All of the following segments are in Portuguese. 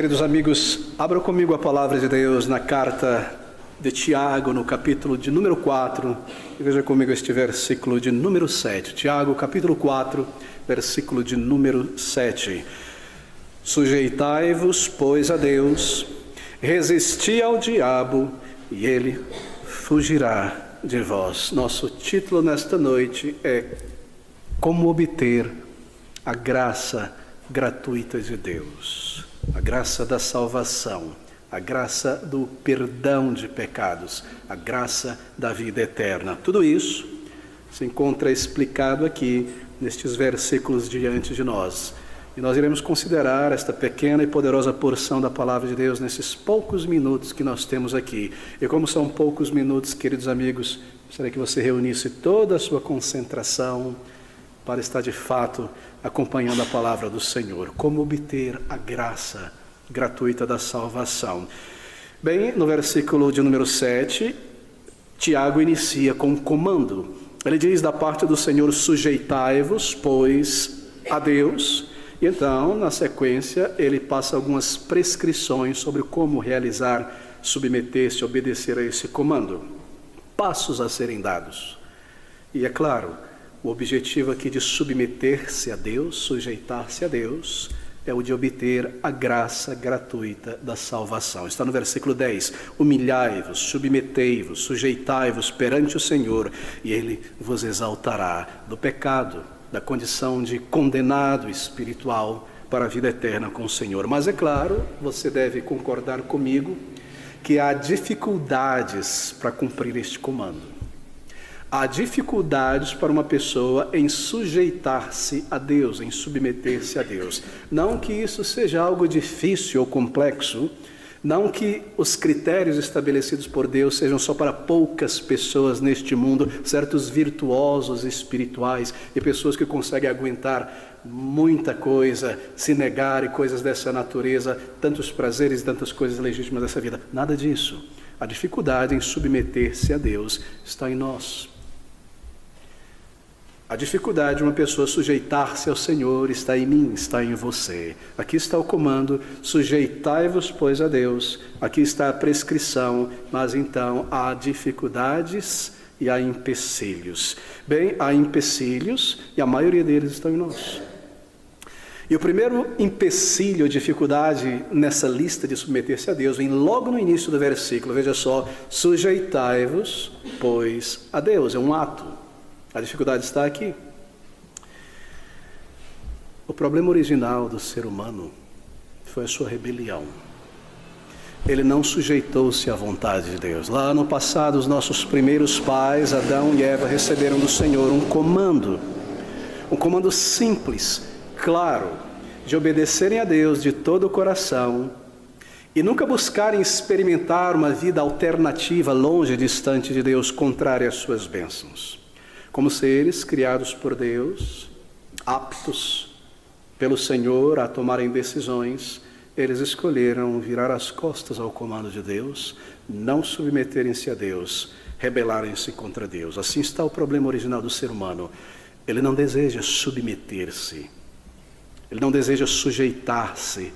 queridos amigos, abram comigo a palavra de Deus na carta de Tiago, no capítulo de número 4, e veja comigo este versículo de número 7. Tiago, capítulo 4, versículo de número 7. Sujeitai-vos, pois, a Deus, resisti ao diabo, e ele fugirá de vós. Nosso título nesta noite é Como obter a graça gratuita de Deus, a graça da salvação, a graça do perdão de pecados, a graça da vida eterna. Tudo isso se encontra explicado aqui nestes versículos diante de nós. E nós iremos considerar esta pequena e poderosa porção da palavra de Deus nesses poucos minutos que nós temos aqui. E como são poucos minutos, queridos amigos, gostaria que você reunisse toda a sua concentração para estar de fato acompanhando a palavra do Senhor. Como obter a graça gratuita da salvação. Bem, no versículo de número 7, Tiago inicia com um comando. Ele diz da parte do Senhor: sujeitai-vos, pois, a Deus. E então, na sequência, ele passa algumas prescrições sobre como realizar, submeter-se, obedecer a esse comando. Passos a serem dados. E é claro, o objetivo aqui de submeter-se a Deus, sujeitar-se a Deus, é o de obter a graça gratuita da salvação. Está no versículo 10. Humilhai-vos, submetei-vos, sujeitai-vos perante o Senhor, e Ele vos exaltará do pecado, da condição de condenado espiritual para a vida eterna com o Senhor. Mas é claro, você deve concordar comigo que há dificuldades para cumprir este comando. Há dificuldades para uma pessoa em sujeitar-se a Deus, em submeter-se a Deus. Não que isso seja algo difícil ou complexo, não que os critérios estabelecidos por Deus sejam só para poucas pessoas neste mundo, certos virtuosos espirituais e pessoas que conseguem aguentar muita coisa, se negar e coisas dessa natureza, tantos prazeres e tantas coisas legítimas dessa vida. Nada disso. A dificuldade em submeter-se a Deus está em nós. A dificuldade de uma pessoa sujeitar-se ao Senhor está em mim, está em você. Aqui está o comando: sujeitai-vos, pois, a Deus. Aqui está a prescrição, mas então há dificuldades e há empecilhos. Bem, há empecilhos e a maioria deles estão em nós. E o primeiro empecilho, dificuldade nessa lista de submeter-se a Deus, vem logo no início do versículo. Veja só: sujeitai-vos, pois, a Deus. É um ato. A dificuldade está aqui. O problema original do ser humano foi a sua rebelião. Ele não sujeitou-se à vontade de Deus. Lá no passado, os nossos primeiros pais, Adão e Eva, receberam do Senhor um comando simples, claro, de obedecerem a Deus de todo o coração e nunca buscarem experimentar uma vida alternativa, longe, distante de Deus, contrária às suas bênçãos. Como seres criados por Deus, aptos pelo Senhor a tomarem decisões, eles escolheram virar as costas ao comando de Deus, não submeterem-se a Deus, rebelarem-se contra Deus. Assim está o problema original do ser humano. Ele não deseja submeter-se, ele não deseja sujeitar-se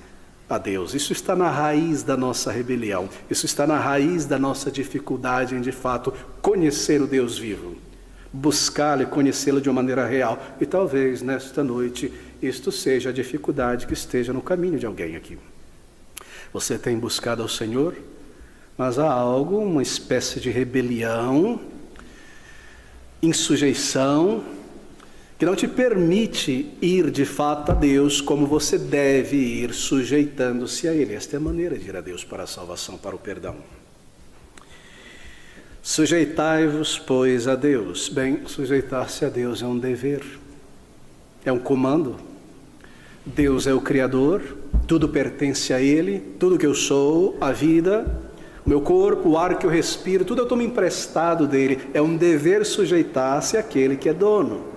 a Deus. Isso está na raiz da nossa rebelião, isso está na raiz da nossa dificuldade em, de fato, conhecer o Deus vivo. Buscá-lo e conhecê-lo de uma maneira real. E talvez nesta noite isto seja a dificuldade que esteja no caminho de alguém aqui. Você tem buscado ao Senhor, mas há algo, uma espécie de rebelião, insujeição, que não te permite ir de fato a Deus como você deve ir, sujeitando-se a Ele. Esta é a maneira de ir a Deus para a salvação, para o perdão. Sujeitai-vos, pois, a Deus. Bem, sujeitar-se a Deus é um dever, é um comando. Deus é o Criador, tudo pertence a Ele, tudo que eu sou, a vida, o meu corpo, o ar que eu respiro, tudo eu tomo emprestado dEle. É um dever sujeitar-se àquele que é dono.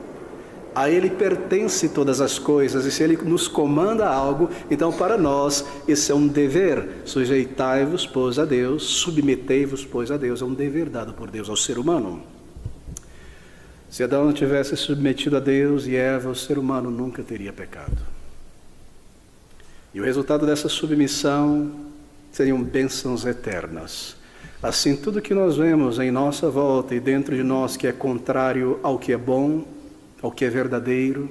A Ele pertence todas as coisas, e se Ele nos comanda algo, então para nós isso é um dever. Sujeitai-vos, pois, a Deus, submetei-vos, pois, a Deus. É um dever dado por Deus ao ser humano. Se Adão não tivesse submetido a Deus e Eva, o ser humano nunca teria pecado. E o resultado dessa submissão seriam bênçãos eternas. Assim, tudo que nós vemos em nossa volta e dentro de nós que é contrário ao que é bom, ao que é verdadeiro,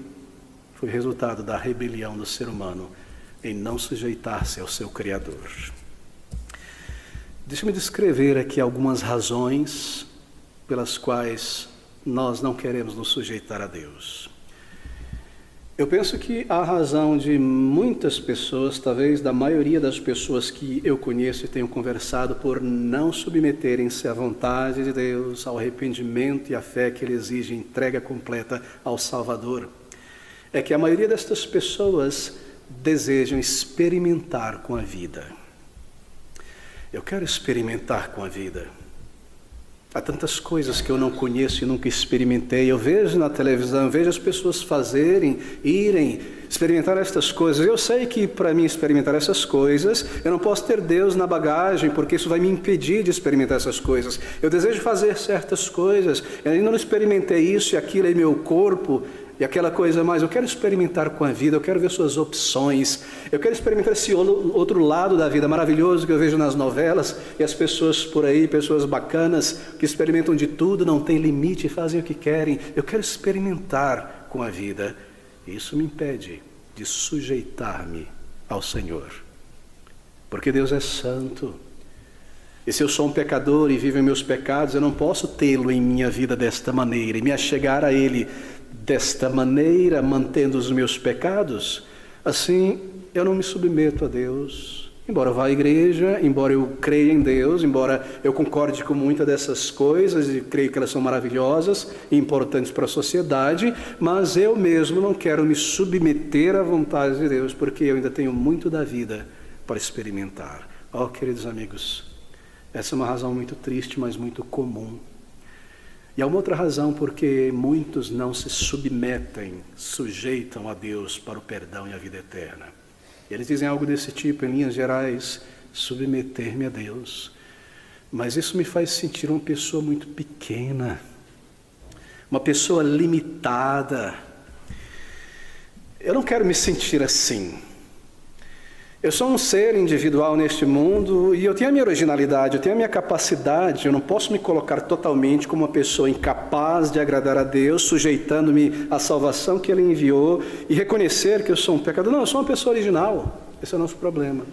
foi resultado da rebelião do ser humano em não sujeitar-se ao seu Criador. Deixa-me descrever aqui algumas razões pelas quais nós não queremos nos sujeitar a Deus. Eu penso que a razão de muitas pessoas, talvez da maioria das pessoas que eu conheço e tenho conversado, por não submeterem-se à vontade de Deus, ao arrependimento e à fé que Ele exige, entrega completa ao Salvador, é que a maioria destas pessoas desejam experimentar com a vida. Eu quero experimentar com a vida. Há tantas coisas que eu não conheço e nunca experimentei. Eu vejo na televisão, vejo as pessoas fazerem, irem, experimentar estas coisas. Eu sei que para mim experimentar essas coisas, eu não posso ter Deus na bagagem, porque isso vai me impedir de experimentar essas coisas. Eu desejo fazer certas coisas, eu ainda não experimentei isso e aquilo em meu corpo, e aquela coisa mais, eu quero experimentar com a vida, eu quero ver suas opções, eu quero experimentar esse outro lado da vida maravilhoso que eu vejo nas novelas, e as pessoas por aí, pessoas bacanas, que experimentam de tudo, não tem limite, fazem o que querem. Eu quero experimentar com a vida. Isso me impede de sujeitar-me ao Senhor, porque Deus é santo. E se eu sou um pecador e vivo em meus pecados, eu não posso tê-lo em minha vida desta maneira e me achegar a Ele desta maneira, mantendo os meus pecados. Assim, eu não me submeto a Deus. Embora eu vá à igreja, embora eu creia em Deus, embora eu concorde com muitas dessas coisas e creio que elas são maravilhosas e importantes para a sociedade, mas eu mesmo não quero me submeter à vontade de Deus, porque eu ainda tenho muito da vida para experimentar. Oh, queridos amigos, essa é uma razão muito triste, mas muito comum. E há uma outra razão porque muitos não se submetem, sujeitam a Deus para o perdão e a vida eterna. E eles dizem algo desse tipo, em linhas gerais: submeter-me a Deus. Mas isso me faz sentir uma pessoa muito pequena, uma pessoa limitada. Eu não quero me sentir assim. Eu sou um ser individual neste mundo e eu tenho a minha originalidade, eu tenho a minha capacidade. Eu não posso me colocar totalmente como uma pessoa incapaz de agradar a Deus, sujeitando-me à salvação que Ele enviou e reconhecer que eu sou um pecador. Não, eu sou uma pessoa original. Esse é o nosso problema.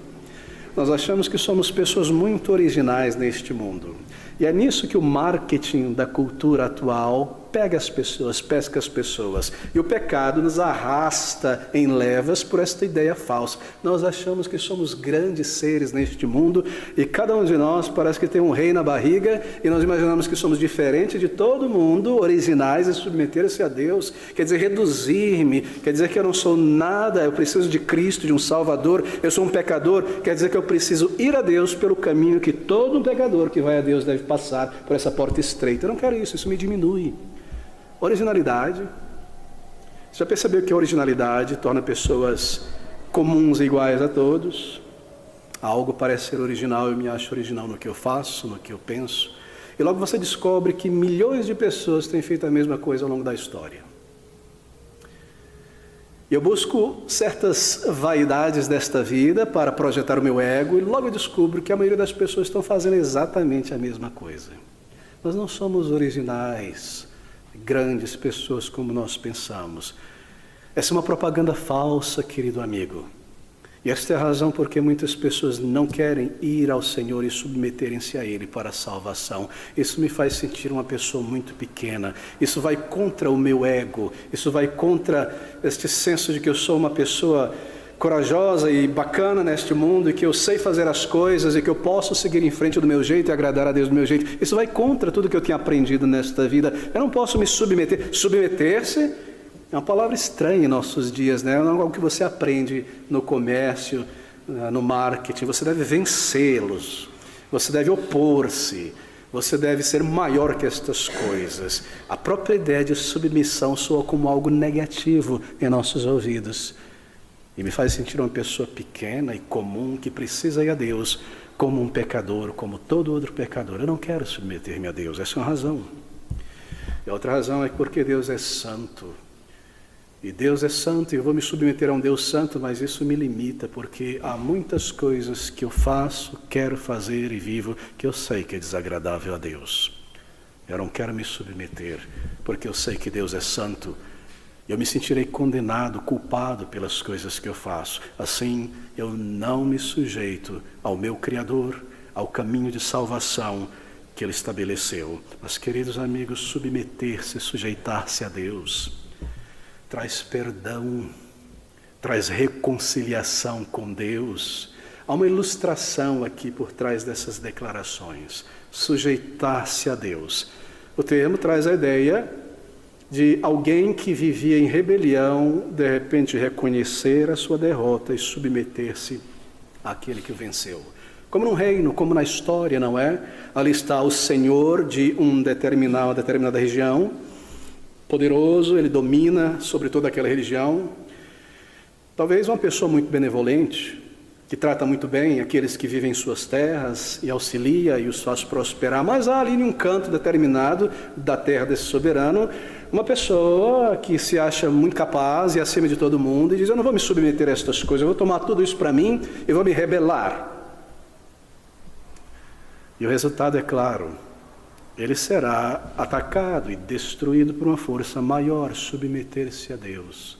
Nós achamos que somos pessoas muito originais neste mundo. E é nisso que o marketing da cultura atual pega as pessoas, pesca as pessoas. E o pecado nos arrasta em levas por esta ideia falsa. Nós achamos que somos grandes seres neste mundo e cada um de nós parece que tem um rei na barriga e nós imaginamos que somos diferentes de todo mundo, originais e submeter-se a Deus. Quer dizer, reduzir-me, quer dizer que eu não sou nada, eu preciso de Cristo, de um Salvador, eu sou um pecador, quer dizer que eu preciso ir a Deus pelo caminho que todo um pecador que vai a Deus deve passar, por essa porta estreita. Eu não quero isso, isso me diminui. Originalidade. Você já percebeu que a originalidade torna pessoas comuns e iguais a todos? Algo parece ser original, eu me acho original no que eu faço, no que eu penso. E logo você descobre que milhões de pessoas têm feito a mesma coisa ao longo da história. Eu busco certas vaidades desta vida para projetar o meu ego e logo eu descubro que a maioria das pessoas estão fazendo exatamente a mesma coisa. Nós não somos originais, grandes pessoas como nós pensamos. Essa é uma propaganda falsa, querido amigo. E esta é a razão porque muitas pessoas não querem ir ao Senhor e submeterem-se a Ele para a salvação. Isso me faz sentir uma pessoa muito pequena. Isso vai contra o meu ego. Isso vai contra este senso de que eu sou uma pessoa corajosa e bacana neste mundo e que eu sei fazer as coisas e que eu posso seguir em frente do meu jeito e agradar a Deus do meu jeito. Isso vai contra tudo que eu tenho aprendido nesta vida. Eu não posso me submeter. Submeter-se é uma palavra estranha em nossos dias, né? Não é algo que você aprende no comércio, no marketing. Você deve vencê-los, você deve opor-se, você deve ser maior que estas coisas. A própria ideia de submissão soa como algo negativo em nossos ouvidos e me faz sentir uma pessoa pequena e comum que precisa ir a Deus como um pecador, como todo outro pecador. Eu não quero submeter-me a Deus, essa é uma razão. E a outra razão é porque Deus é santo. E Deus é santo e eu vou me submeter a um Deus santo, mas isso me limita, porque há muitas coisas que eu faço, quero fazer e vivo, que eu sei que é desagradável a Deus. Eu não quero me submeter, porque eu sei que Deus é santo. Eu me sentirei condenado, culpado pelas coisas que eu faço. Assim, eu não me sujeito ao meu Criador, ao caminho de salvação que Ele estabeleceu. Mas, queridos amigos, submeter-se, sujeitar-se a Deus, traz perdão, traz reconciliação com Deus. Há uma ilustração aqui por trás dessas declarações. Sujeitar-se a Deus. O termo traz a ideia de alguém que vivia em rebelião, de repente reconhecer a sua derrota e submeter-se àquele que o venceu. Como num reino, como na história, não é? Ali está o senhor de uma determinada região, poderoso, ele domina sobre toda aquela região. Talvez uma pessoa muito benevolente, que trata muito bem aqueles que vivem em suas terras e auxilia e os faz prosperar, mas há ali em um canto determinado da terra desse soberano, uma pessoa que se acha muito capaz e acima de todo mundo e diz: eu não vou me submeter a estas coisas, eu vou tomar tudo isso para mim e vou me rebelar. E o resultado é claro, ele será atacado e destruído por uma força maior. Submeter-se a Deus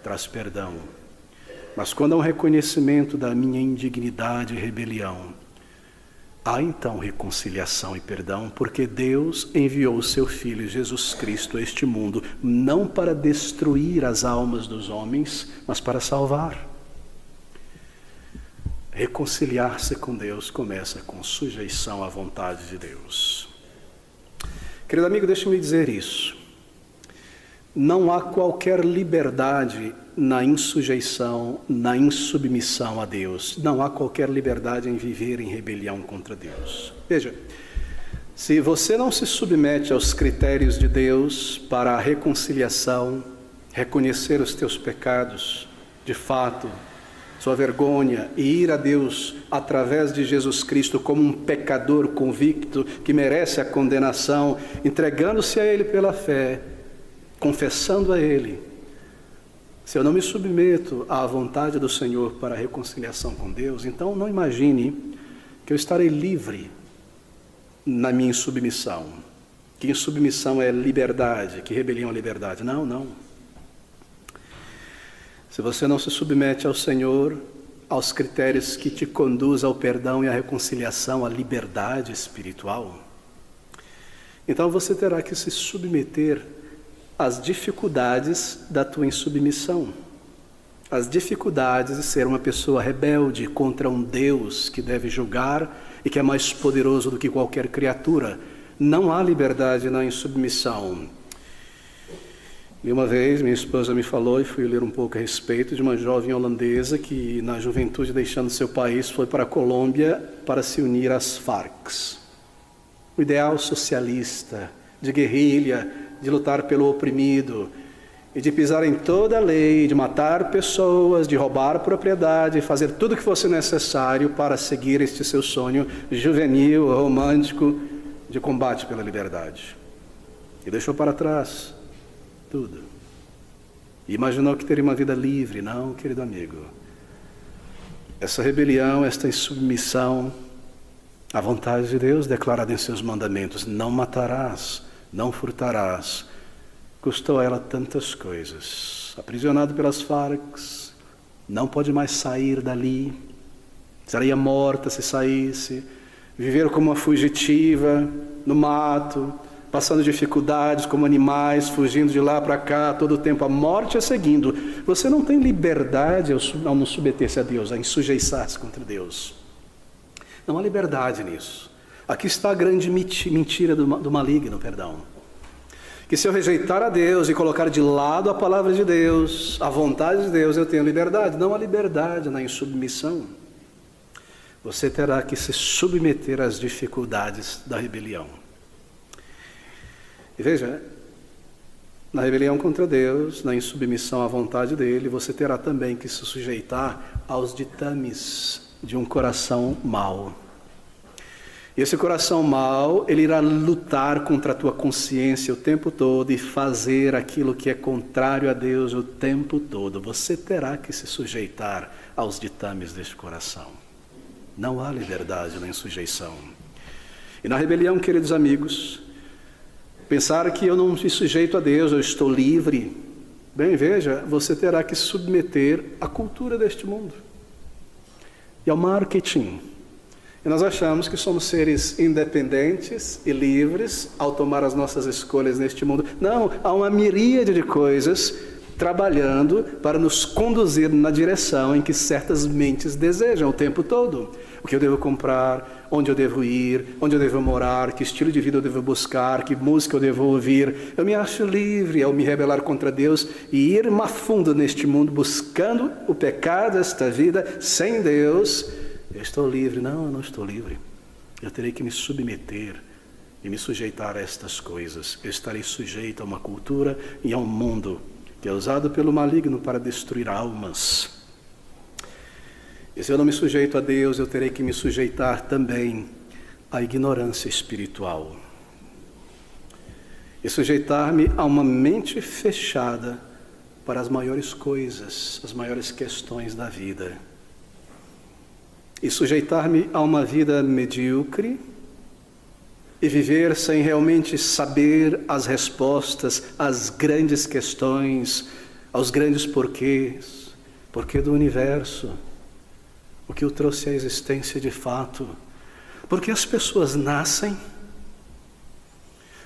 traz perdão. Mas quando há um reconhecimento da minha indignidade e rebelião, há então reconciliação e perdão, porque Deus enviou o seu Filho Jesus Cristo a este mundo, não para destruir as almas dos homens, mas para salvar. Reconciliar-se com Deus começa com sujeição à vontade de Deus. Querido amigo, deixe-me dizer isso. Não há qualquer liberdade na insujeição, na insubmissão a Deus. Não há qualquer liberdade em viver em rebelião contra Deus. Veja, se você não se submete aos critérios de Deus para a reconciliação, reconhecer os teus pecados, de fato, sua vergonha, e ir a Deus através de Jesus Cristo como um pecador convicto que merece a condenação, entregando-se a Ele pela fé, confessando a Ele, se eu não me submeto à vontade do Senhor para a reconciliação com Deus, então não imagine que eu estarei livre na minha insubmissão, que insubmissão é liberdade, que rebelião é liberdade. Não, não. Se você não se submete ao Senhor, aos critérios que te conduzem ao perdão e à reconciliação, à liberdade espiritual, então você terá que se submeter às dificuldades da tua insubmissão, as dificuldades de ser uma pessoa rebelde contra um Deus que deve julgar e que é mais poderoso do que qualquer criatura. Não há liberdade na insubmissão. E uma vez minha esposa me falou, e fui ler um pouco a respeito, de uma jovem holandesa que na juventude, deixando seu país, foi para a Colômbia para se unir às Farc. O ideal socialista, de guerrilha, de lutar pelo oprimido, e de pisar em toda a lei, de matar pessoas, de roubar propriedade, fazer tudo o que fosse necessário para seguir este seu sonho juvenil, romântico, de combate pela liberdade. E deixou para trás tudo. E imaginou que teria uma vida livre. Não, querido amigo. Essa rebelião, esta insubmissão à vontade de Deus, declarada em seus mandamentos: não matarás, não furtarás, custou a ela tantas coisas. Aprisionado pelas Farc, não pode mais sair dali, seria morta se saísse, viver como uma fugitiva no mato, passando dificuldades como animais, fugindo de lá para cá, todo o tempo a morte a seguindo. Você não tem liberdade ao não submeter-se a Deus, a insujeitar-se contra Deus. Não há liberdade nisso. Aqui está a grande mentira do maligno, que se eu rejeitar a Deus e colocar de lado a palavra de Deus, a vontade de Deus, eu tenho liberdade. Não há liberdade na insubmissão. Você terá que se submeter às dificuldades da rebelião. E veja, na rebelião contra Deus, na insubmissão à vontade dele, você terá também que se sujeitar aos ditames de um coração mau. E esse coração mau, ele irá lutar contra a tua consciência o tempo todo e fazer aquilo que é contrário a Deus o tempo todo. Você terá que se sujeitar aos ditames deste coração. Não há liberdade nem sujeição. E na rebelião, queridos amigos, pensar que eu não me sujeito a Deus, eu estou livre. Bem, veja, você terá que se submeter à cultura deste mundo e ao marketing. E nós achamos que somos seres independentes e livres ao tomar as nossas escolhas neste mundo. Não, há uma miríade de coisas trabalhando para nos conduzir na direção em que certas mentes desejam o tempo todo. O que eu devo comprar, onde eu devo ir, onde eu devo morar, que estilo de vida eu devo buscar, que música eu devo ouvir. Eu me acho livre ao me rebelar contra Deus e ir mais fundo neste mundo buscando o pecado desta vida sem Deus. Eu estou livre. Não, eu não estou livre. Eu terei que me submeter e me sujeitar a estas coisas. Eu estarei sujeito a uma cultura e a um mundo que é usado pelo maligno para destruir almas. E se eu não me sujeito a Deus, eu terei que me sujeitar também à ignorância espiritual. E sujeitar-me a uma mente fechada para as maiores coisas, as maiores questões da vida. E sujeitar-me a uma vida medíocre e viver sem realmente saber as respostas às grandes questões, aos grandes porquês. Porquê do universo? O que o trouxe à existência de fato? Porque as pessoas nascem?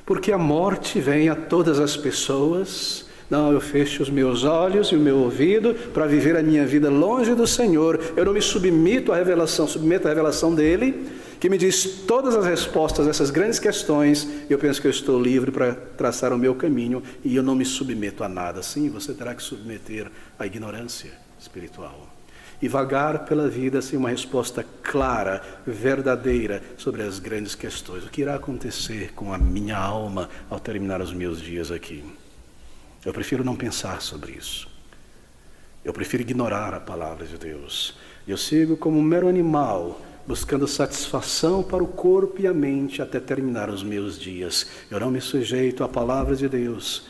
Porque a morte vem a todas as pessoas? Não, eu fecho os meus olhos e o meu ouvido para viver a minha vida longe do Senhor. Eu não me submeto à revelação dele, que me diz todas as respostas a essas grandes questões. Eu penso que eu estou livre para traçar o meu caminho e eu não me submeto a nada. Sim, você terá que submeter à ignorância espiritual e vagar pela vida sem uma resposta clara, verdadeira sobre as grandes questões. O que irá acontecer com a minha alma ao terminar os meus dias aqui? Eu prefiro não pensar sobre isso. Eu prefiro ignorar a palavra de Deus. Eu sigo como um mero animal, buscando satisfação para o corpo e a mente até terminar os meus dias. Eu não me sujeito à palavra de Deus.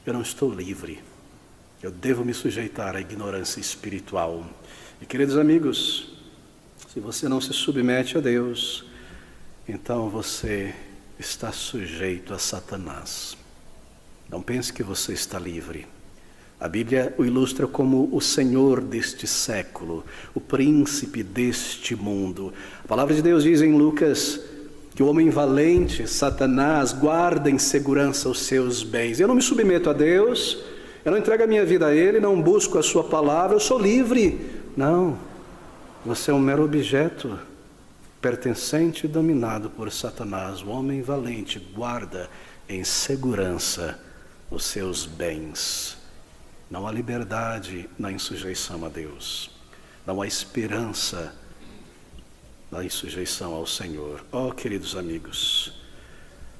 Eu não estou livre. Eu devo me sujeitar à ignorância espiritual. E, queridos amigos, se você não se submete a Deus, então você está sujeito a Satanás. Não pense que você está livre. A Bíblia o ilustra como o Senhor deste século, o príncipe deste mundo. A palavra de Deus diz em Lucas que o homem valente, Satanás, guarda em segurança os seus bens. Eu não me submeto a Deus, eu não entrego a minha vida a Ele, não busco a sua palavra, eu sou livre. Não, você é um mero objeto, pertencente e dominado por Satanás. O homem valente guarda em segurança os seus bens. Não há liberdade na insujeição a Deus. Não há esperança na insujeição ao Senhor. Oh, queridos amigos,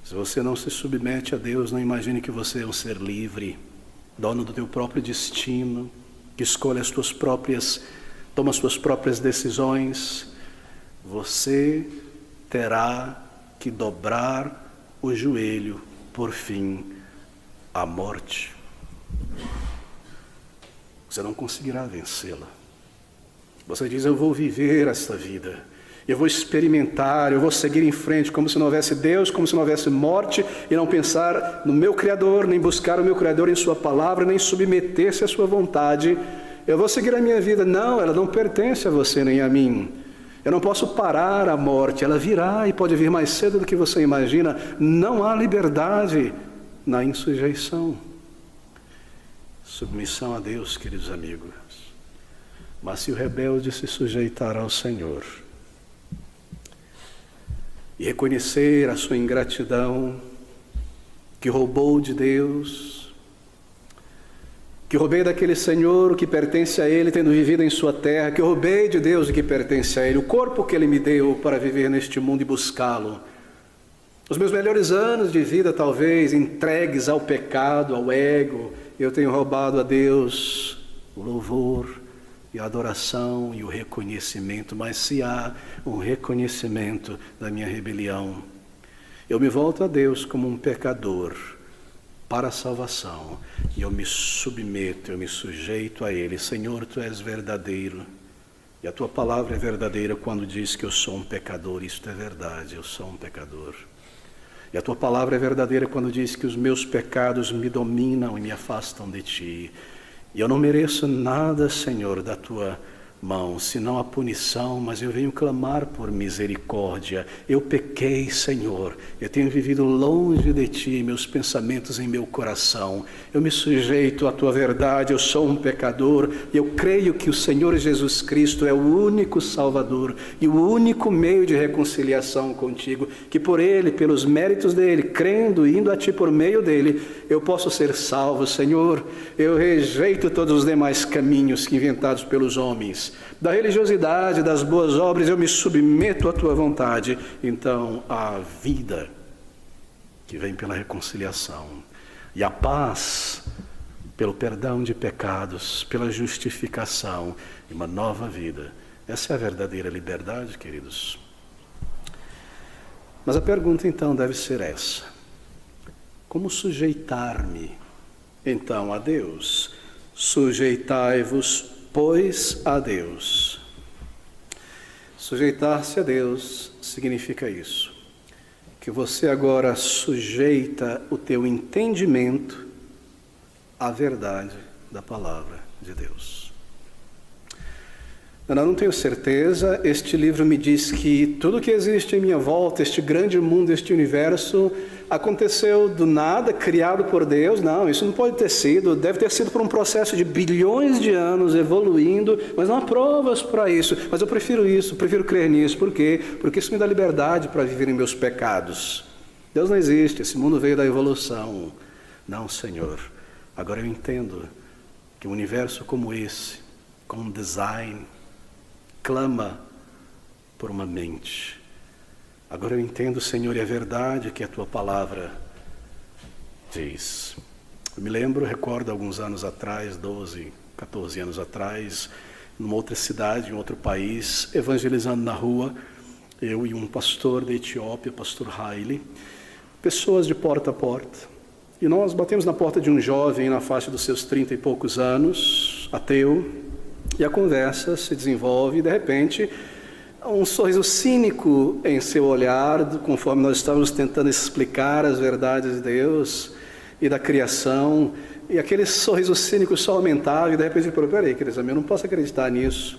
se você não se submete a Deus, não imagine que você é um ser livre, dono do teu próprio destino, que escolhe toma as suas próprias decisões. Você terá que dobrar o joelho, por fim, à morte. Você não conseguirá vencê-la. Você diz, eu vou viver esta vida, eu vou experimentar, eu vou seguir em frente, como se não houvesse Deus, como se não houvesse morte, e não pensar no meu Criador, nem buscar o meu Criador em sua palavra, nem submeter-se à sua vontade. Eu vou seguir a minha vida. Não, ela não pertence a você nem a mim. Eu não posso parar a morte, ela virá e pode vir mais cedo do que você imagina. Não há liberdade na insujeição. Submissão a Deus, queridos amigos. Mas se o rebelde se sujeitar ao Senhor e reconhecer a sua ingratidão, que roubou de Deus, que roubei daquele Senhor o que pertence a Ele, tendo vivido em sua terra, que roubei de Deus o que pertence a Ele, o corpo que Ele me deu para viver neste mundo e buscá-lo. Os meus melhores anos de vida, talvez, entregues ao pecado, ao ego, eu tenho roubado a Deus o louvor e a adoração e o reconhecimento, mas se há um reconhecimento da minha rebelião, eu me volto a Deus como um pecador para a salvação, e eu me submeto, eu me sujeito a Ele. Senhor, Tu és verdadeiro, e a Tua palavra é verdadeira quando diz que eu sou um pecador. Isto é verdade, eu sou um pecador. E a Tua palavra é verdadeira quando diz que os meus pecados me dominam e me afastam de Ti. E eu não mereço nada, Senhor, da Tua mão, senão a punição, mas eu venho clamar por misericórdia. Eu pequei, Senhor, eu tenho vivido longe de Ti, meus pensamentos em meu coração. Eu me sujeito à Tua verdade, eu sou um pecador, e eu creio que o Senhor Jesus Cristo é o único Salvador e o único meio de reconciliação contigo, que por Ele, pelos méritos dEle, crendo e indo a Ti por meio dEle, eu posso ser salvo. Senhor, eu rejeito todos os demais caminhos que inventados pelos homens, da religiosidade, das boas obras, eu me submeto à Tua vontade. Então, a vida que vem pela reconciliação e a paz pelo perdão de pecados, pela justificação e uma nova vida. Essa é a verdadeira liberdade, queridos. Mas a pergunta então deve ser essa: como sujeitar-me então a Deus? Sujeitai-vos, pois, a Deus. Sujeitar-se a Deus significa isso, que você agora sujeita o teu entendimento à verdade da palavra de Deus. Eu não tenho certeza, este livro me diz que tudo que existe em minha volta, este grande mundo, este universo, aconteceu do nada, criado por Deus. Não, isso não pode ter sido, deve ter sido por um processo de bilhões de anos evoluindo, mas não há provas para isso. Mas eu prefiro isso, prefiro crer nisso. Por quê? Porque isso me dá liberdade para viver em meus pecados. Deus não existe, esse mundo veio da evolução. Não, Senhor, agora eu entendo que um universo como esse, com um design, clama por uma mente. Agora eu entendo, Senhor, e é verdade que a Tua palavra diz. Eu me lembro, recordo alguns anos atrás, 12, 14 anos atrás, numa outra cidade, em outro país, evangelizando na rua, eu e um pastor da Etiópia, pastor Haile, pessoas de porta a porta. E nós batemos na porta de um jovem na faixa dos seus 30 e poucos anos, ateu, e a conversa se desenvolve e, de repente, um sorriso cínico em seu olhar, conforme nós estávamos tentando explicar as verdades de Deus e da criação, e aquele sorriso cínico só aumentava, e de repente ele falou: peraí, queridos amigos, eu não posso acreditar nisso.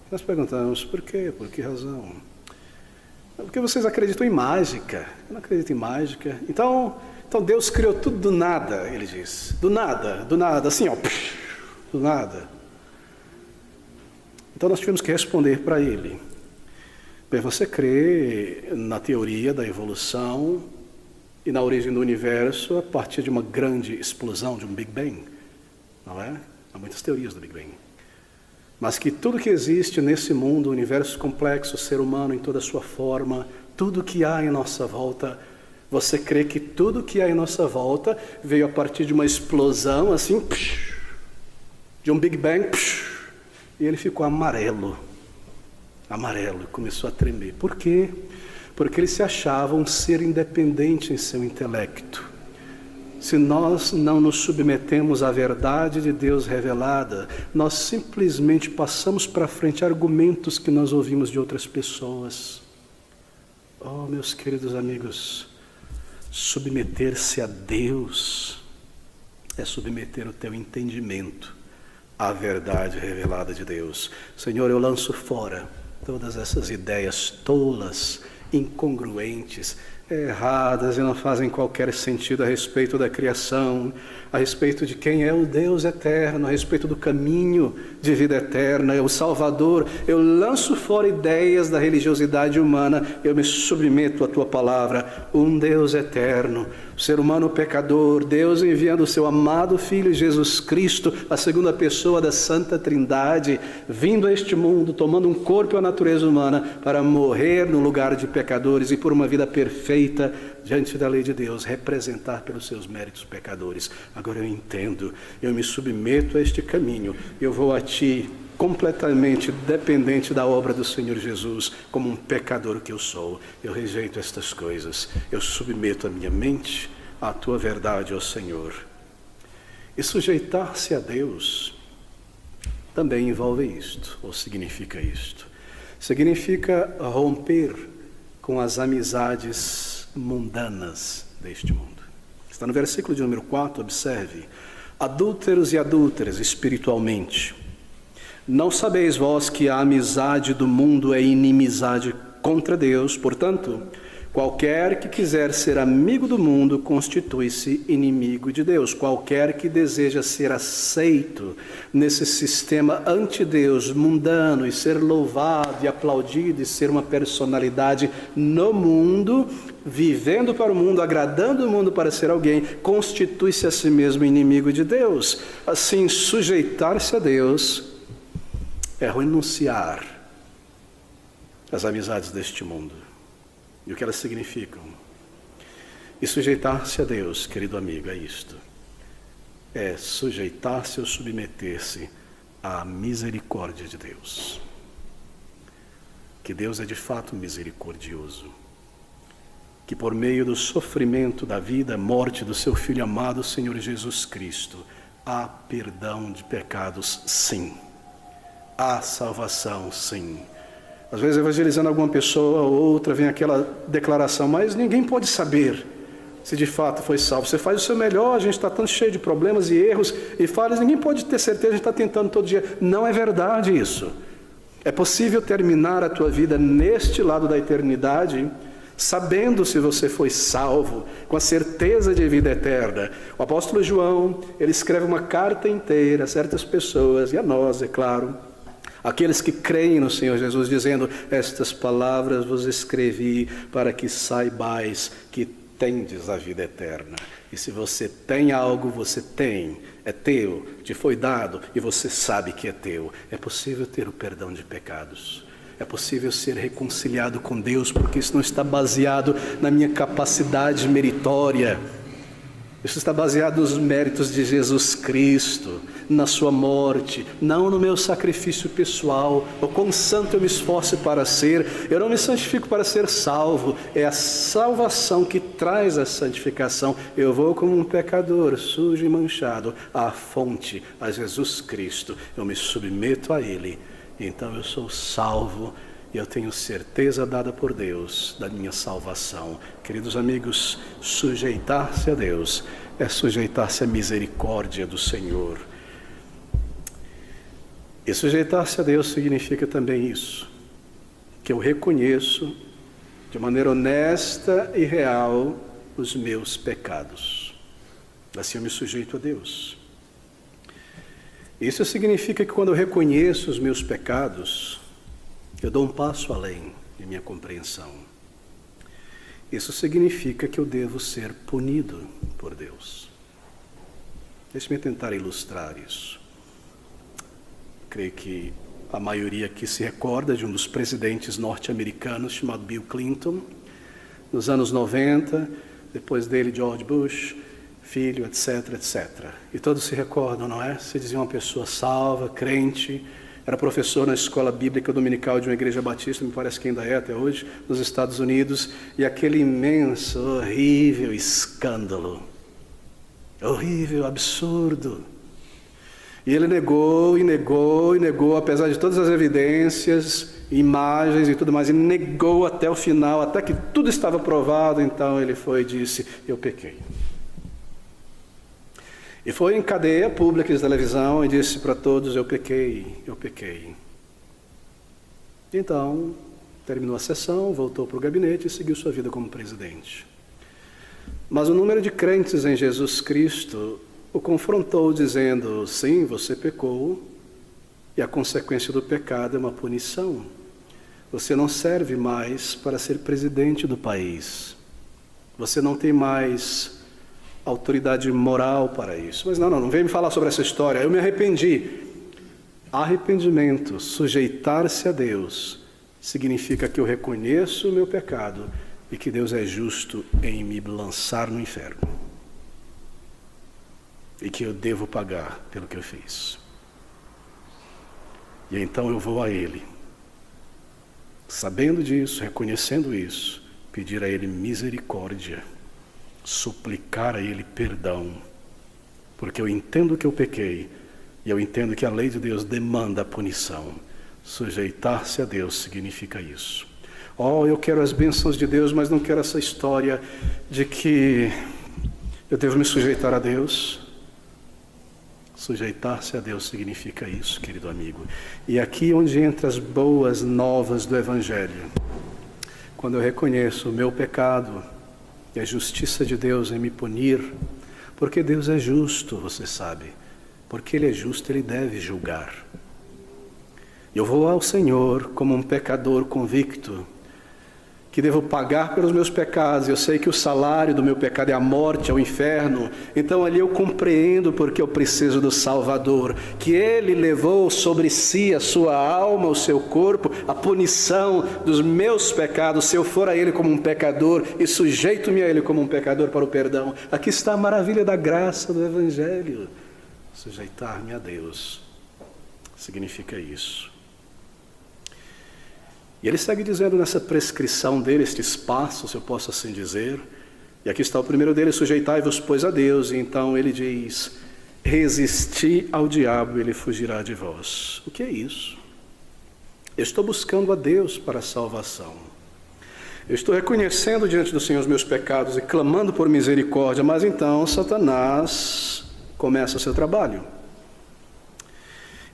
Nós perguntamos: por quê? Por que razão? Porque vocês acreditam em mágica. Eu não acredito em mágica. Então Deus criou tudo do nada, ele diz. Do nada, assim, ó, do nada. Então nós tivemos que responder para ele: bem, você crê na teoria da evolução e na origem do universo a partir de uma grande explosão, de um Big Bang, não é? Há muitas teorias do Big Bang. Mas que tudo que existe nesse mundo, o universo complexo, o ser humano em toda a sua forma, tudo que há em nossa volta, você crê que tudo que há em nossa volta veio a partir de uma explosão, assim, de um Big Bang, e ele ficou amarelo, e começou a tremer. Por quê? Porque ele se achava um ser independente em seu intelecto. Se nós não nos submetemos à verdade de Deus revelada, nós simplesmente passamos para frente argumentos que nós ouvimos de outras pessoas. Oh, meus queridos amigos, submeter-se a Deus é submeter o teu entendimento à verdade revelada de Deus. Senhor, eu lanço fora todas essas ideias tolas, incongruentes, erradas e não fazem qualquer sentido a respeito da criação, a respeito de quem é o Deus eterno, a respeito do caminho de vida eterna, o Salvador. Eu lanço fora ideias da religiosidade humana, eu me submeto à Tua palavra. Um Deus eterno, ser humano pecador, Deus enviando o seu amado Filho Jesus Cristo, a segunda pessoa da Santa Trindade, vindo a este mundo, tomando um corpo e a natureza humana para morrer no lugar de pecadores e por uma vida perfeita sujeita diante da lei de Deus, representar pelos seus méritos pecadores. Agora eu entendo, eu me submeto a este caminho, eu vou a Ti completamente dependente da obra do Senhor Jesus, como um pecador que eu sou. Eu rejeito estas coisas, eu submeto a minha mente à Tua verdade, ó Senhor. E sujeitar-se a Deus também envolve isto, ou significa isto. Significa romper com as amizades mundanas deste mundo. Está no versículo de número 4, observe. Adúlteros e adúlteras espiritualmente, não sabeis vós que a amizade do mundo é inimizade contra Deus? Portanto, qualquer que quiser ser amigo do mundo constitui-se inimigo de Deus. Qualquer que deseja ser aceito nesse sistema anti-Deus, mundano, e ser louvado e aplaudido e ser uma personalidade no mundo, vivendo para o mundo, agradando o mundo para ser alguém, constitui-se a si mesmo inimigo de Deus. Assim, sujeitar-se a Deus é renunciar às amizades deste mundo e o que elas significam. E sujeitar-se a Deus, querido amigo, é isto. É sujeitar-se ou submeter-se à misericórdia de Deus. Que Deus é de fato misericordioso. Que por meio do sofrimento da vida, morte do seu Filho amado, Senhor Jesus Cristo, há perdão de pecados, sim. Há salvação, sim. Às vezes, evangelizando alguma pessoa ou outra, vem aquela declaração, mas ninguém pode saber se de fato foi salvo. Você faz o seu melhor, a gente está tão cheio de problemas e erros e falhas, ninguém pode ter certeza, a gente está tentando todo dia. Não é verdade isso. É possível terminar a tua vida neste lado da eternidade, sabendo se você foi salvo, com a certeza de vida eterna. O apóstolo João, ele escreve uma carta inteira a certas pessoas, e a nós, é claro, aqueles que creem no Senhor Jesus, dizendo: estas palavras vos escrevi para que saibais que tendes a vida eterna. E se você tem algo, você tem, é teu, te foi dado e você sabe que é teu. É possível ter o perdão de pecados. É possível ser reconciliado com Deus, porque isso não está baseado na minha capacidade meritória. Isso está baseado nos méritos de Jesus Cristo, na sua morte, não no meu sacrifício pessoal, o quão santo eu me esforço para ser. Eu não me santifico para ser salvo, é a salvação que traz a santificação. Eu vou como um pecador, sujo e manchado, à fonte, a Jesus Cristo. Eu me submeto a Ele, então eu sou salvo. E eu tenho certeza dada por Deus da minha salvação. Queridos amigos, sujeitar-se a Deus é sujeitar-se à misericórdia do Senhor. E sujeitar-se a Deus significa também isso, que eu reconheço de maneira honesta e real os meus pecados. Assim eu me sujeito a Deus. Isso significa que quando eu reconheço os meus pecados, eu dou um passo além de minha compreensão. Isso significa que eu devo ser punido por Deus. Deixe-me tentar ilustrar isso. Creio que a maioria aqui se recorda de um dos presidentes norte-americanos chamado Bill Clinton, nos anos 90, depois dele George Bush, filho, etc, etc. E todos se recordam, não é? Se dizia uma pessoa salva, crente, era professor na escola bíblica dominical de uma igreja batista, me parece que ainda é até hoje, nos Estados Unidos, e aquele imenso, horrível escândalo, horrível, absurdo. E ele negou, e negou, e negou, apesar de todas as evidências, imagens e tudo mais, e negou até o final, até que tudo estava provado. Então ele foi e disse: eu pequei. E foi em cadeia pública de televisão e disse para todos: eu pequei, eu pequei. Então, terminou a sessão, voltou para o gabinete e seguiu sua vida como presidente. Mas o número de crentes em Jesus Cristo o confrontou dizendo: sim, você pecou, e a consequência do pecado é uma punição. Você não serve mais para ser presidente do país. Você não tem mais autoridade moral para isso. Mas não vem me falar sobre essa história. Eu me arrependi. Arrependimento, sujeitar-se a Deus, significa que eu reconheço o meu pecado e que Deus é justo em me lançar no inferno e que eu devo pagar pelo que eu fiz. E então eu vou a Ele, sabendo disso, reconhecendo isso, pedir a Ele misericórdia, suplicar a Ele perdão, porque eu entendo que eu pequei e eu entendo que a lei de Deus demanda a punição. Sujeitar-se a Deus significa isso. Eu quero as bênçãos de Deus, mas não quero essa história de que eu devo me sujeitar a Deus. Sujeitar-se a Deus significa isso, querido amigo. E aqui onde entra as boas novas do Evangelho. Quando eu reconheço o meu pecado e a justiça de Deus em me punir, porque Deus é justo, você sabe. Porque Ele é justo, Ele deve julgar. Eu vou ao Senhor como um pecador convicto, que devo pagar pelos meus pecados. Eu sei que o salário do meu pecado é a morte, é o inferno. Então ali eu compreendo porque eu preciso do Salvador, que Ele levou sobre si a sua alma, o seu corpo, a punição dos meus pecados, se eu for a Ele como um pecador e sujeito-me a Ele como um pecador para o perdão. Aqui está a maravilha da graça do Evangelho. Sujeitar-me a Deus significa isso. E ele segue dizendo nessa prescrição dele, estes passos, eu posso assim dizer. E aqui está o primeiro dele: sujeitai-vos, pois, a Deus. E então ele diz: resisti ao diabo, ele fugirá de vós. O que é isso? Eu estou buscando a Deus para a salvação. Eu estou reconhecendo diante do Senhor os meus pecados e clamando por misericórdia, mas então Satanás começa o seu trabalho.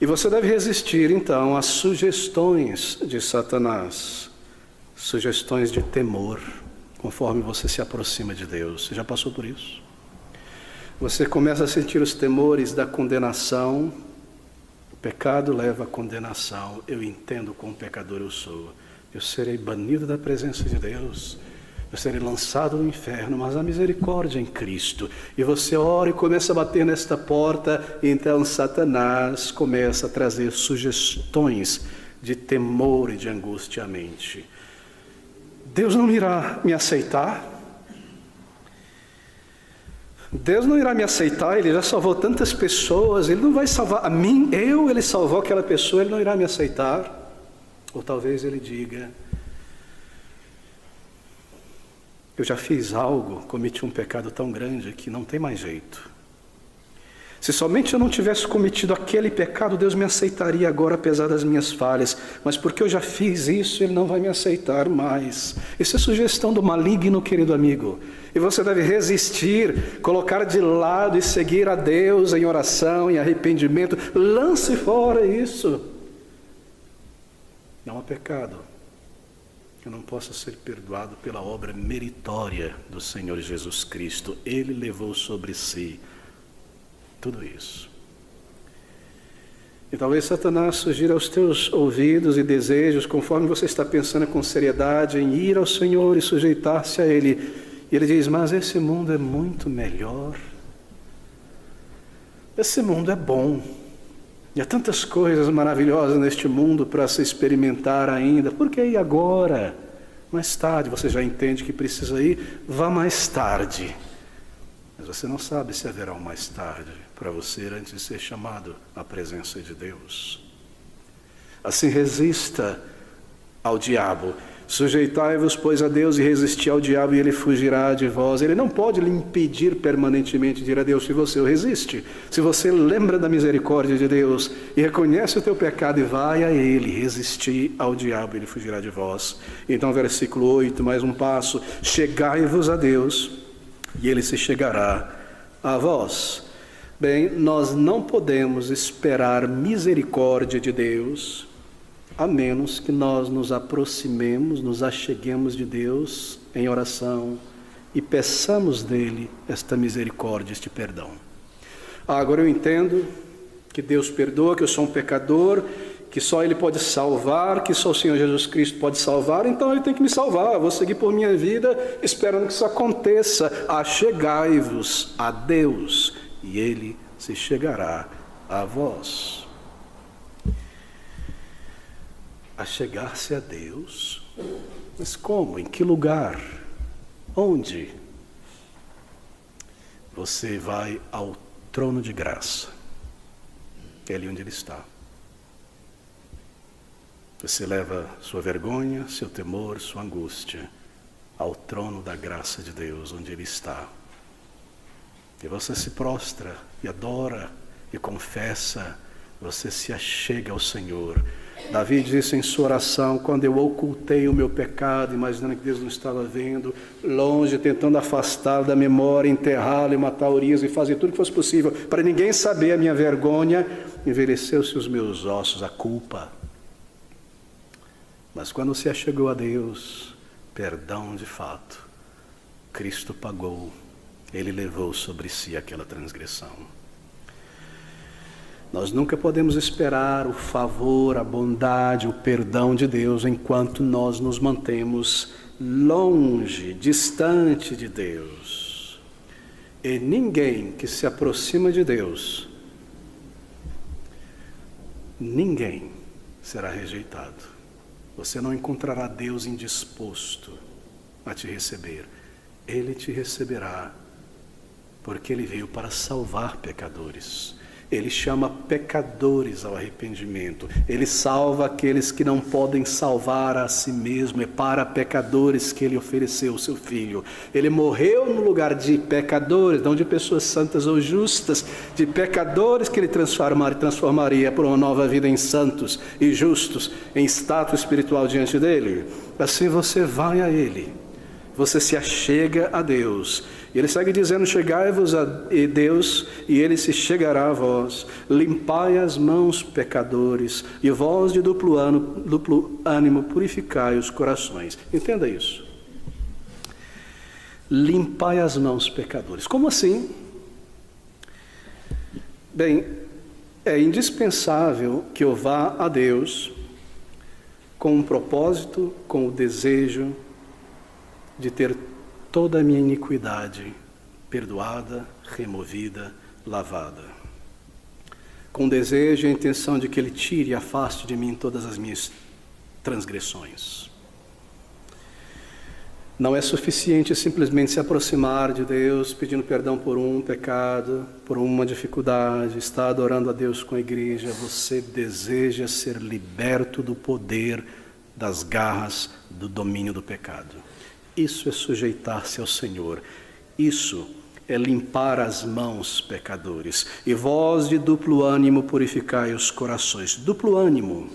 E você deve resistir, então, às sugestões de Satanás, sugestões de temor, conforme você se aproxima de Deus. Você já passou por isso? Você começa a sentir os temores da condenação. O pecado leva à condenação. Eu entendo quão pecador eu sou. Eu serei banido da presença de Deus. Eu serei lançado no inferno, mas há misericórdia em Cristo. E você ora e começa a bater nesta porta, e então Satanás começa a trazer sugestões de temor e de angústia à mente. Deus não irá me aceitar? Deus não irá me aceitar, Ele já salvou tantas pessoas, Ele não vai salvar a mim, Ele salvou aquela pessoa, Ele não irá me aceitar? Ou talvez Ele diga: eu já fiz algo, cometi um pecado tão grande que não tem mais jeito. Se somente eu não tivesse cometido aquele pecado, Deus me aceitaria agora, apesar das minhas falhas. Mas porque eu já fiz isso, Ele não vai me aceitar mais. Isso é sugestão do maligno, querido amigo. E você deve resistir, colocar de lado e seguir a Deus em oração, em arrependimento. Lance fora isso. Não há pecado eu não possa ser perdoado pela obra meritória do Senhor Jesus Cristo. Ele levou sobre si tudo isso. E talvez Satanás sugira aos teus ouvidos e desejos, conforme você está pensando com seriedade em ir ao Senhor e sujeitar-se a Ele. E Ele diz: mas esse mundo é muito melhor. Esse mundo é bom. E há tantas coisas maravilhosas neste mundo para se experimentar ainda. Por que ir agora? Mais tarde, você já entende que precisa ir, vá mais tarde. Mas você não sabe se haverá um mais tarde para você antes de ser chamado à presença de Deus. Assim resista ao diabo. Sujeitai-vos, pois, a Deus, e resisti ao diabo, e ele fugirá de vós. Ele não pode lhe impedir permanentemente de ir a Deus se você o resiste. Se você lembra da misericórdia de Deus e reconhece o teu pecado e vai a Ele, resistir ao diabo, ele fugirá de vós. Então, versículo 8, mais um passo: chegai-vos a Deus, e Ele se chegará a vós. Bem, nós não podemos esperar misericórdia de Deus a menos que nós nos aproximemos, nos acheguemos de Deus em oração e peçamos dele esta misericórdia, este perdão. Agora eu entendo que Deus perdoa, que eu sou um pecador, que só Ele pode salvar, que só o Senhor Jesus Cristo pode salvar, então Ele tem que me salvar. Eu vou seguir por minha vida esperando que isso aconteça. Achegai-vos a Deus, e Ele se chegará a vós. A chegar-se a Deus? Mas como? Em que lugar? Onde? Você vai ao trono de graça. É ali onde Ele está. Você leva sua vergonha, seu temor, sua angústia ao trono da graça de Deus, onde Ele está. E você se prostra e adora e confessa, você se achega ao Senhor. Davi disse em sua oração: quando eu ocultei o meu pecado, imaginando que Deus não estava vendo, longe, tentando afastá-lo da memória, enterrá-lo e matar Urias e fazer tudo que fosse possível para ninguém saber a minha vergonha, envelheceu-se os meus ossos, a culpa. Mas quando se achegou a Deus, perdão de fato, Cristo pagou, Ele levou sobre si aquela transgressão. Nós nunca podemos esperar o favor, a bondade, o perdão de Deus enquanto nós nos mantemos longe, distante de Deus. E ninguém que se aproxima de Deus, ninguém será rejeitado. Você não encontrará Deus indisposto a te receber. Ele te receberá, porque Ele veio para salvar pecadores. Ele chama pecadores ao arrependimento. Ele salva aqueles que não podem salvar a si mesmo. É para pecadores que Ele ofereceu o seu Filho. Ele morreu no lugar de pecadores, não de pessoas santas ou justas, de pecadores que Ele transformaria por uma nova vida em santos e justos, em status espiritual diante dEle. Assim você vai a Ele, você se achega a Deus. E Ele segue dizendo: chegai-vos a Deus, e Ele se chegará a vós. Limpai as mãos, pecadores, e vós de duplo ânimo purificai os corações. Entenda isso. Limpai as mãos, pecadores. Como assim? Bem, é indispensável que eu vá a Deus com um propósito, com o desejo de ter toda a minha iniquidade perdoada, removida, lavada. Com desejo e a intenção de que Ele tire e afaste de mim todas as minhas transgressões. Não é suficiente simplesmente se aproximar de Deus pedindo perdão por um pecado, por uma dificuldade, estar adorando a Deus com a igreja. Você deseja ser liberto do poder, das garras, do domínio do pecado. Isso é sujeitar-se ao Senhor. Isso é limpar as mãos, pecadores. E vós de duplo ânimo purificai os corações. Duplo ânimo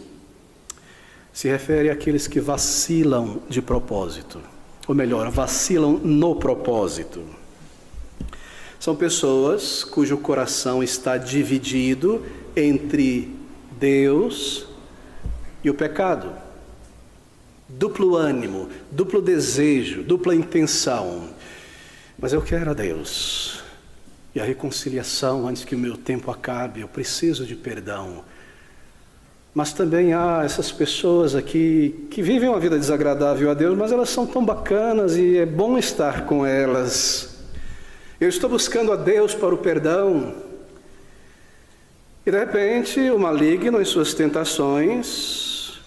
se refere àqueles que vacilam de propósito. Ou melhor, vacilam no propósito. São pessoas cujo coração está dividido entre Deus e o pecado. Duplo ânimo, duplo desejo, dupla intenção. Mas eu quero a Deus e a reconciliação antes que o meu tempo acabe. Eu preciso de perdão. Mas também há essas pessoas aqui que vivem uma vida desagradável a Deus, mas elas são tão bacanas e é bom estar com elas. Eu estou buscando a Deus para o perdão. E de repente o maligno em suas tentações,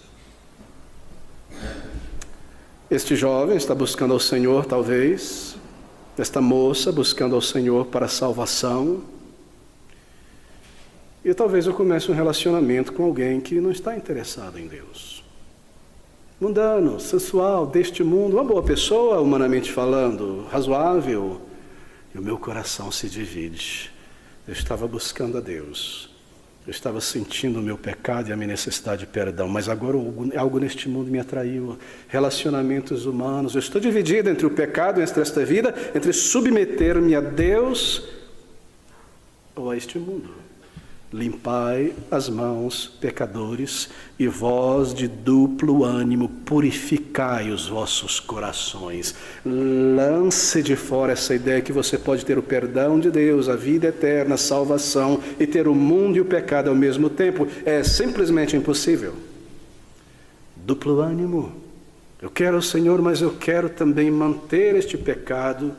este jovem está buscando ao Senhor, talvez. Esta moça buscando ao Senhor para a salvação. E talvez eu comece um relacionamento com alguém que não está interessado em Deus. Mundano, sensual, deste mundo, uma boa pessoa, humanamente falando, razoável. E o meu coração se divide. Eu estava buscando a Deus. Eu estava sentindo o meu pecado e a minha necessidade de perdão, mas agora algo neste mundo me atraiu. Relacionamentos humanos. Eu estou dividido entre o pecado, entre esta vida, entre submeter-me a Deus ou a este mundo. Limpai as mãos, pecadores, e vós de duplo ânimo purificai os vossos corações. Lance de fora essa ideia que você pode ter o perdão de Deus, a vida eterna, a salvação, e ter o mundo e o pecado ao mesmo tempo. É simplesmente impossível. Duplo ânimo. Eu quero o Senhor, mas eu quero também manter este pecado,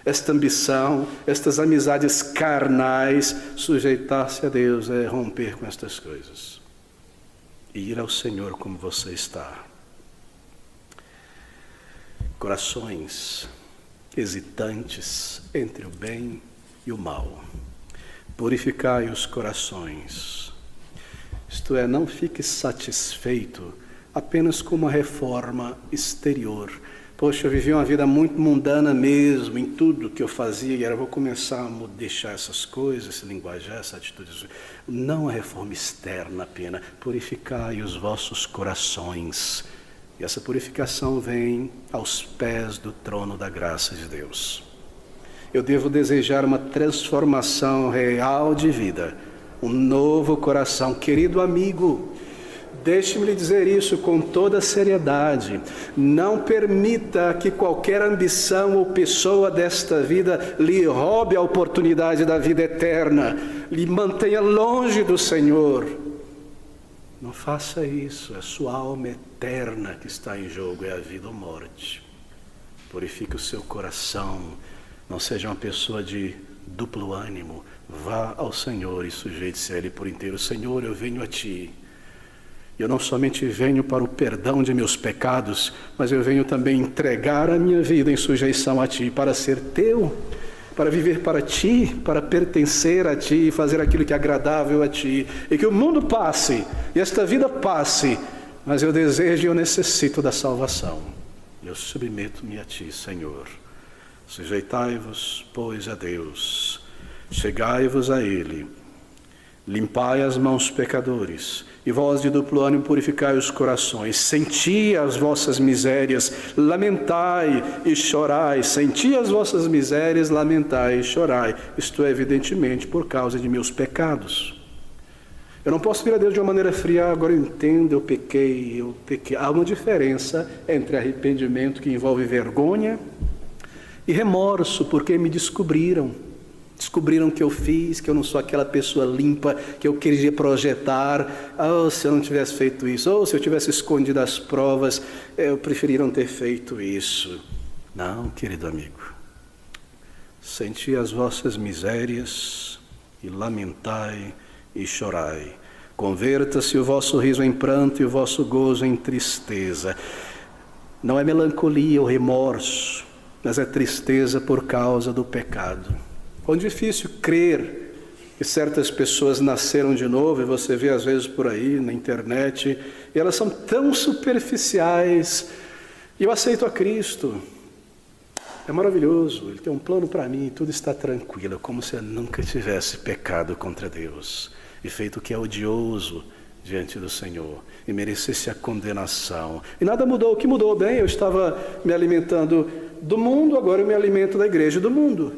esta ambição, estas amizades carnais. Sujeitar-se a Deus é romper com estas coisas e ir ao Senhor como você está. Corações hesitantes entre o bem e o mal. Purificai os corações. Isto é, não fique satisfeito apenas com uma reforma exterior. Poxa, eu vivi uma vida muito mundana mesmo, em tudo que eu fazia, e agora vou começar a deixar essas coisas, esse linguajar, essa atitude. Não a reforma externa apenas. Purificai os vossos corações. E essa purificação vem aos pés do trono da graça de Deus. Eu devo desejar uma transformação real de vida, um novo coração. Querido amigo, deixe-me lhe dizer isso com toda seriedade. Não permita que qualquer ambição ou pessoa desta vida lhe roube a oportunidade da vida eterna, lhe mantenha longe do Senhor. Não faça isso, é sua alma eterna que está em jogo, é a vida ou morte. Purifique o seu coração, não seja uma pessoa de duplo ânimo. Vá ao Senhor e sujeite-se a Ele por inteiro. Senhor, eu venho a Ti. Eu não somente venho para o perdão de meus pecados, mas eu venho também entregar a minha vida em sujeição a Ti, para ser Teu, para viver para Ti, para pertencer a Ti, fazer aquilo que é agradável a Ti. E que o mundo passe, e esta vida passe, mas eu desejo e eu necessito da salvação. Eu submeto-me a Ti, Senhor. Sujeitai-vos, pois, a Deus. Chegai-vos a Ele. Limpai as mãos, pecadores, e vós de duplo ânimo purificai os corações. Senti as vossas misérias, lamentai e chorai. Senti as vossas misérias, lamentai e chorai. Isto é, evidentemente, por causa de meus pecados. Eu não posso vir a Deus de uma maneira fria. Agora eu entendo, eu pequei. Há uma diferença entre arrependimento, que envolve vergonha, e remorso, porque me descobriram que eu fiz, que eu não sou aquela pessoa limpa que eu queria projetar. Se eu não tivesse feito isso, ou se eu tivesse escondido as provas, eu preferia não ter feito isso. Não, querido amigo. Senti as vossas misérias e lamentai e chorai. Converta-se o vosso riso em pranto e o vosso gozo em tristeza. Não é melancolia ou remorso, mas é tristeza por causa do pecado. Quão difícil crer que certas pessoas nasceram de novo, e você vê às vezes por aí na internet, e elas são tão superficiais. E eu aceito a Cristo, é maravilhoso, Ele tem um plano para mim, tudo está tranquilo, como se eu nunca tivesse pecado contra Deus, e feito o que é odioso diante do Senhor, e merecesse a condenação. E nada mudou. O que mudou? Bem, eu estava me alimentando do mundo, agora eu me alimento da igreja do mundo.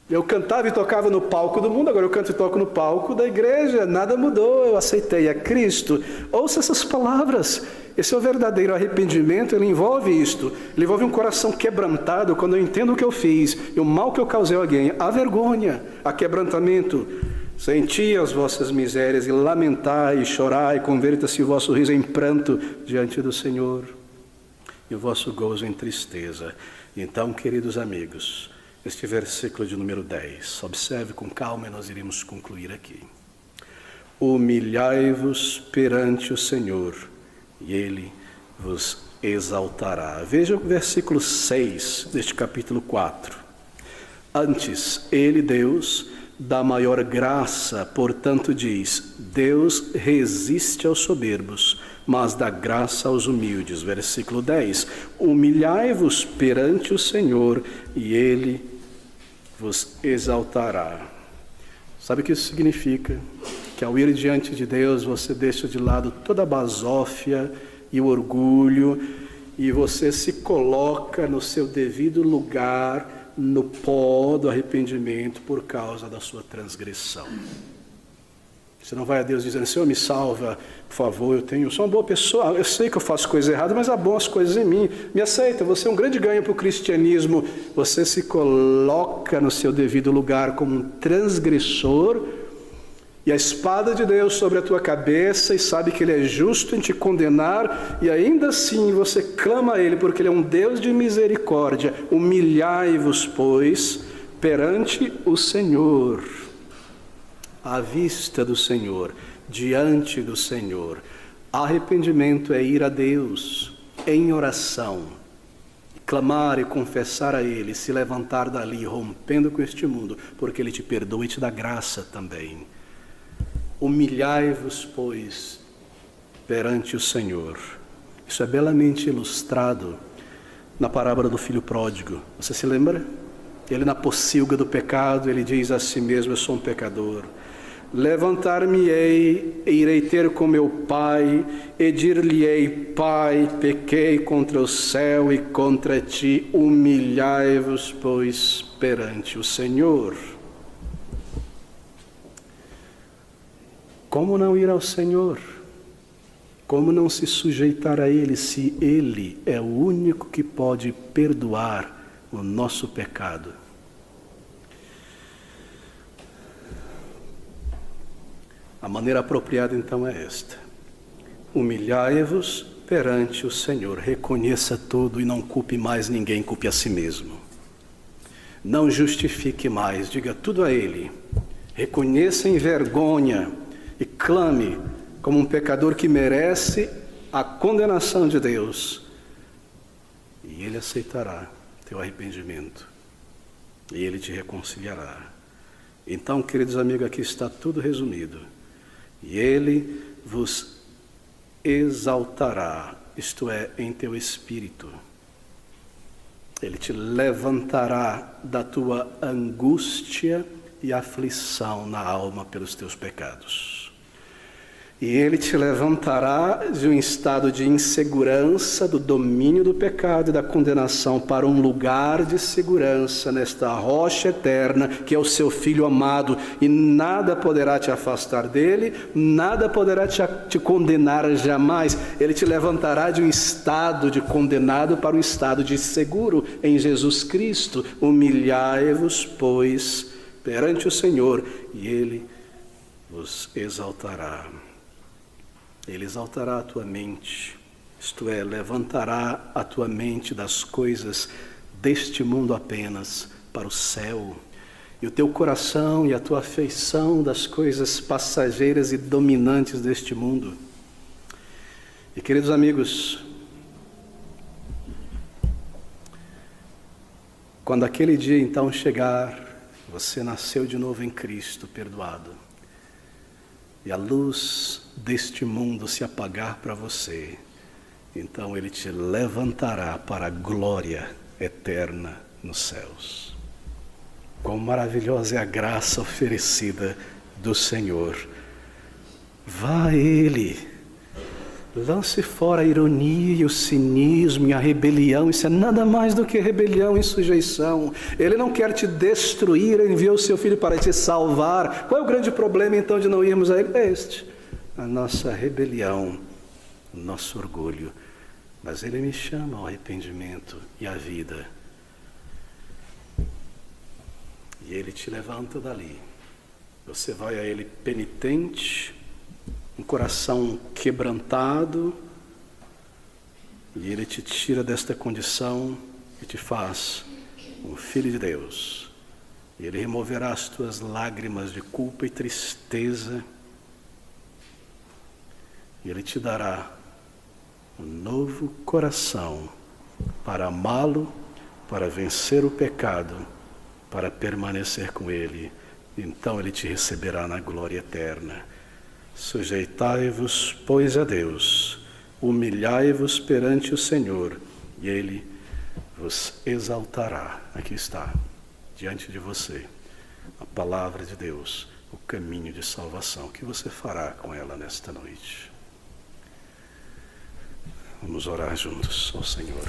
Eu cantava e tocava no palco do mundo, agora eu canto e toco no palco da igreja. Nada mudou, eu aceitei a Cristo. Ouça essas palavras. Esse é o verdadeiro arrependimento, ele envolve isto. Ele envolve um coração quebrantado quando eu entendo o que eu fiz e o mal que eu causei a alguém. Há vergonha, há quebrantamento. Senti as vossas misérias e lamentai e chorai, converta-se o vosso riso em pranto diante do Senhor e o vosso gozo em tristeza. Então, queridos amigos, este versículo de número 10, observe com calma e nós iremos concluir aqui. Humilhai-vos perante o Senhor e Ele vos exaltará. Veja o versículo 6 deste capítulo 4. Antes, Ele, Deus, dá maior graça, portanto diz, Deus resiste aos soberbos, mas dá graça aos humildes. Versículo 10, humilhai-vos perante o Senhor e Ele vos exaltará. Sabe o que isso significa? Que ao ir diante de Deus, você deixa de lado toda a basófia e o orgulho, e você se coloca no seu devido lugar, no pó do arrependimento por causa da sua transgressão. Você não vai a Deus dizendo, Senhor, me salva, por favor, eu sou uma boa pessoa, eu sei que eu faço coisas erradas, mas há boas coisas em mim, me aceita, você é um grande ganho para o cristianismo. Você se coloca no seu devido lugar como um transgressor, e a espada de Deus sobre a tua cabeça, e sabe que Ele é justo em te condenar, e ainda assim você clama a Ele, porque Ele é um Deus de misericórdia. Humilhai-vos, pois, perante o Senhor, à vista do Senhor, diante do Senhor. Arrependimento é ir a Deus em oração, clamar e confessar a Ele, se levantar dali, rompendo com este mundo, porque Ele te perdoa e te dá graça também. Humilhai-vos, pois, perante o Senhor. Isso é belamente ilustrado na parábola do filho pródigo. Você se lembra? Ele, na pocilga do pecado, ele diz a si mesmo: eu sou um pecador. Levantar-me-ei, e irei ter com meu pai, e dir-lhe-ei: Pai, pequei contra o céu e contra ti. Humilhai-vos, pois, perante o Senhor. Como não ir ao Senhor? Como não se sujeitar a Ele, se Ele é o único que pode perdoar o nosso pecado? A maneira apropriada então é esta: humilhai-vos perante o Senhor, reconheça tudo e não culpe mais ninguém, culpe a si mesmo. Não justifique mais, diga tudo a Ele, reconheça em vergonha e clame como um pecador que merece a condenação de Deus, e Ele aceitará teu arrependimento, e Ele te reconciliará. Então, queridos amigos, aqui está tudo resumido. E Ele vos exaltará, isto é, em teu espírito. Ele te levantará da tua angústia e aflição na alma pelos teus pecados. E Ele te levantará de um estado de insegurança, do domínio do pecado e da condenação, para um lugar de segurança nesta rocha eterna, que é o seu Filho amado, e nada poderá te afastar dele, nada poderá te condenar jamais. Ele te levantará de um estado de condenado para um estado de seguro em Jesus Cristo. Humilhai-vos, pois, perante o Senhor, e Ele vos exaltará. Ele exaltará a tua mente, isto é, levantará a tua mente das coisas deste mundo apenas para o céu, e o teu coração e a tua afeição das coisas passageiras e dominantes deste mundo. E, queridos amigos, quando aquele dia então chegar, você nasceu de novo em Cristo, perdoado, e a luz deste mundo se apagar para você, então Ele te levantará para a glória eterna nos céus. Quão maravilhosa é a graça oferecida do Senhor. Vá a Ele, lance fora a ironia e o cinismo e a rebelião. Isso é nada mais do que rebelião e sujeição. Ele não quer te destruir, Ele enviou o seu Filho para te salvar. Qual é o grande problema então de não irmos a Ele? É este: a nossa rebelião, o nosso orgulho. Mas Ele me chama ao arrependimento e à vida. E Ele te levanta dali. Você vai a Ele penitente, um coração quebrantado, e Ele te tira desta condição e te faz um filho de Deus. E Ele removerá as tuas lágrimas de culpa e tristeza, e Ele te dará um novo coração para amá-lo, para vencer o pecado, para permanecer com Ele. Então Ele te receberá na glória eterna. Sujeitai-vos, pois, a Deus, humilhai-vos perante o Senhor, e Ele vos exaltará. Aqui está, diante de você, a palavra de Deus, o caminho de salvação. O que você fará com ela nesta noite? Vamos orar juntos ao Senhor.